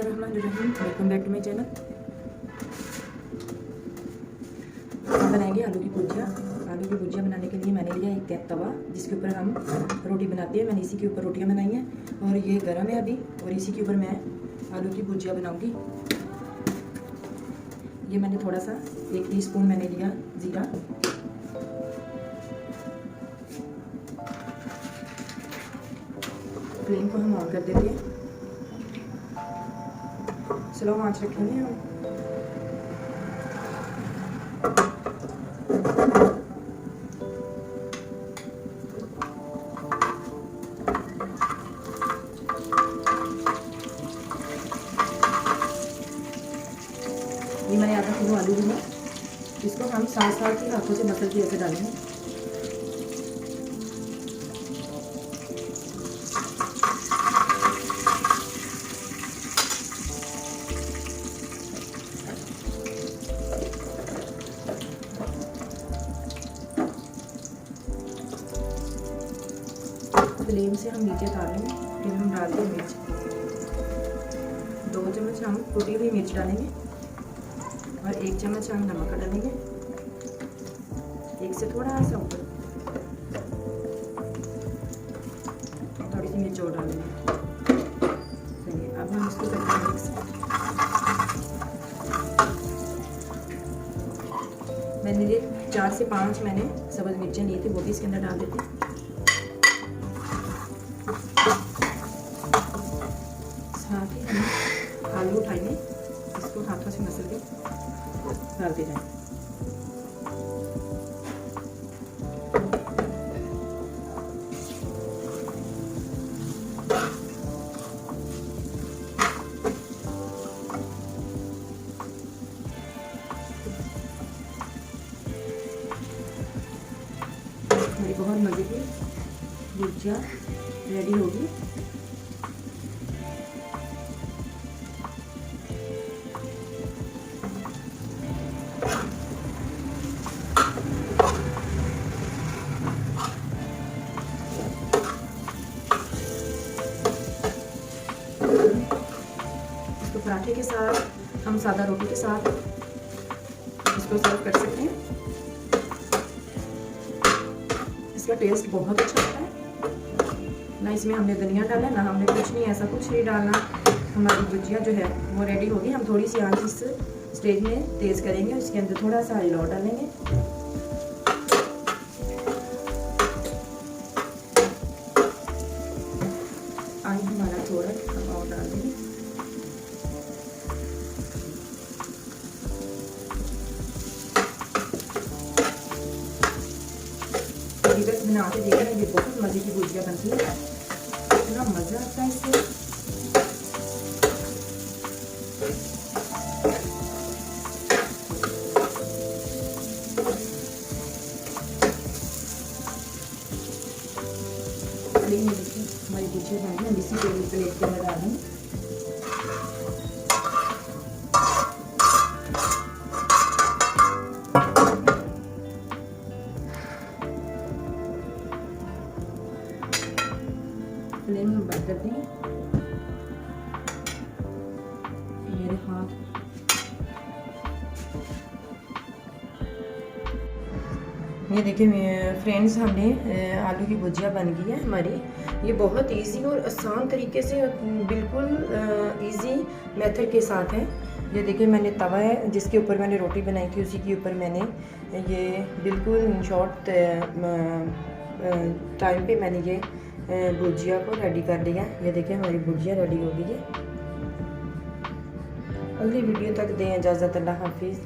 बिस्मिल्लाहिर्रहमानिर्रहीम, welcome back to my channel. हम बनाएंगे आलू की भुजिया। आलू की भुजिया बनाने के लिए मैंने लिया एक तवा, जिसके ऊपर हम रोटी बनाते हैं। मैंने इसी के ऊपर रोटियां बनाई हैं और ये गर्म है अभी, और इसी के ऊपर मैं आलू की भुजिया बनाऊंगी। ये मैंने थोड़ा सा 1 टीस्पून मैंने लिया ज़ीरा, फ्लेम को हम ऑन कर देते हैं, स्लो आंच रखेंगे हम। ये मैंने आधा किलो आलू लिया, इसको हम साथ ही हाथों से मसल के ऐसे डालेंगे। फ्लेम से हम नीचे डालेंगे, फिर हम डालते हैं मिर्च। 2 चम्मच हम कुटी हुई मिर्च डालेंगे और 1 चम्मच हम नमक डालेंगे, 1 से थोड़ा सा ऊपर, थोड़ी सी मिर्च और डालेंगे। चलिए अब हम इसको करते हैं मिक्स। मैंने ये 4 से 5 मैंने सब्ज़ मिर्चें ली थी, वो भी इसके अंदर डाल देते हैं। साथ ही हम आलू उठाएंगे, इसको हाथों से मसल के डालते जाएं। मेरी बहुत मज़े की भुजिया रेडी होगी। इसको पराठे के साथ, हम सादा रोटी के साथ इसको सर्व कर सकते हैं। इसका टेस्ट बहुत अच्छा आता है। ना इसमें हमने धनिया डाला, ना हमने कुछ नहीं, ऐसा कुछ नहीं डालना। हमारी भुजिया जो है वो रेडी होगी। हम थोड़ी सी आंच इस स्टेज में तेज़ करेंगे, इसके अंदर थोड़ा सा ऑयल और डालेंगे। ऑयल हमारा थोड़ा हम और डाल देंगे। बस बना के देखना, ये बहुत मज़े की भुजिया बनती है, इतना मज़ा आता है इससे। प्लेन में देखिए हमारी भुजिया बन गई। हम इसी प्लेट के अंदर डालेंगे। फ्लेम में बंद कर देंगे। मेरे हाथ ये देखिए फ्रेंड्स, हमने आलू की भुजिया बन गई है हमारी। ये बहुत इजी और आसान तरीके से, बिल्कुल इजी मेथड के साथ है। ये देखिए मैंने तवा है जिसके ऊपर मैंने रोटी बनाई थी, उसी के ऊपर मैंने ये बिल्कुल शॉर्ट टाइम पे मैंने ये भुजिया को रेडी कर लिया। ये देखिए हमारी भुजिया रेडी हो गई है। अगली वीडियो तक दें इजाज़त। अल्लाह हाफिज़।